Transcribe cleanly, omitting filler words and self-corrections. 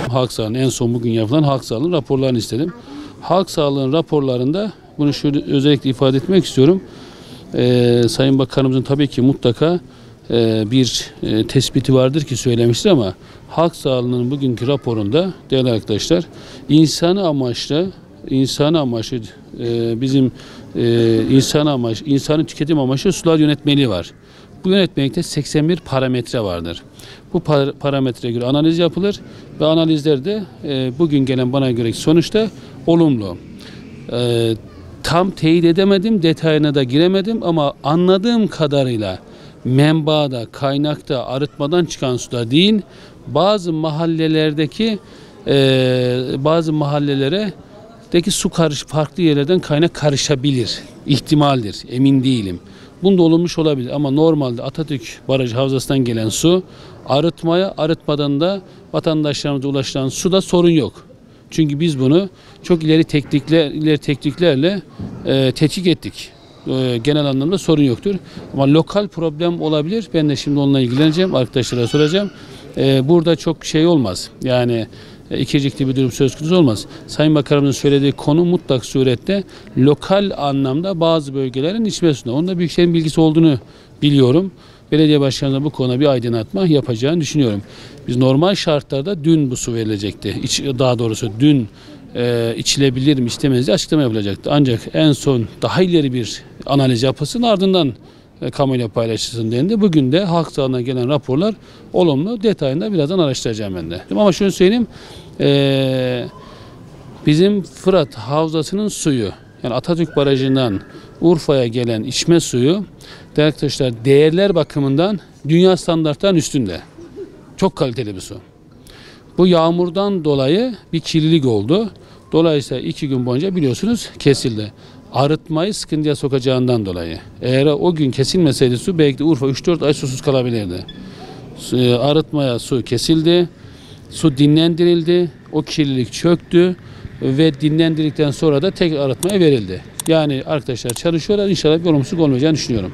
Halk sağlığının en son bugün yapılan halk sağlığının raporlarını istedim. Halk sağlığının raporlarında bunu şöyle özellikle ifade etmek istiyorum. Sayın Bakanımızın tabii ki mutlaka bir tespiti vardır ki söylemiştir ama halk sağlığının bugünkü raporunda değerli arkadaşlar bizim insanın tüketim amaçlı sular yönetmeliği var. Bu yönetmelikte 81 parametre vardır. Bu parametreye göre analiz yapılır ve analizlerde bugün gelen bana göre sonuçta olumlu. Tam teyit edemedim, detayına da giremedim ama anladığım kadarıyla menbaada, kaynakta, arıtmadan çıkan suda değil, bazı mahallelerdeki su farklı yerlerden kaynak karışabilir. İhtimaldir, emin değilim. Bunda olmuş olabilir ama normalde Atatürk Barajı Havzası'ndan gelen su arıtmadan da vatandaşlarımıza ulaşılan suda sorun yok. Çünkü biz bunu çok ileri tekniklerle tetkik ettik. Genel anlamda sorun yoktur. Ama lokal problem olabilir. Ben de şimdi onunla ilgileneceğim. Arkadaşlara soracağım. Burada çok şey olmaz. Yani ikircikli bir durum söz konusu olmaz. Sayın Bakanımızın söylediği konu mutlak surette lokal anlamda bazı bölgelerin içme suyunda. Onda Büyükşehir'in bilgisi olduğunu biliyorum. Belediye başkanına bu konuda bir aydınlatma yapacağını düşünüyorum. Biz normal şartlarda dün bu su verilecekti. Daha doğrusu dün içilebilir mi istemez diye açıklama yapılacaktı. Ancak en son daha ileri bir analiz yapılsın ardından kamuoyuyla paylaşılsın dendi. Bugün de halk sağlığına gelen raporlar olumlu. Detayında birazdan araştıracağım ben de. Ama şunu söyleyeyim. Bizim Fırat Havzası'nın suyu, yani Atatürk Barajı'ndan Urfa'ya gelen içme suyu değerli arkadaşlar değerler bakımından dünya standartlarının üstünde. Çok kaliteli bir su. Bu yağmurdan dolayı bir kirlilik oldu. Dolayısıyla 2 gün boyunca biliyorsunuz kesildi. Arıtmayı sıkıntıya sokacağından dolayı. Eğer o gün kesilmeseydi su belki de Urfa 3-4 ay susuz kalabilirdi. Arıtmaya su kesildi. Su dinlendirildi. O kirlilik çöktü ve dinlendirdikten sonra da tekrar arıtmaya verildi. Yani arkadaşlar çalışıyorlar. İnşallah bir olumsuzluk olmayacağını düşünüyorum.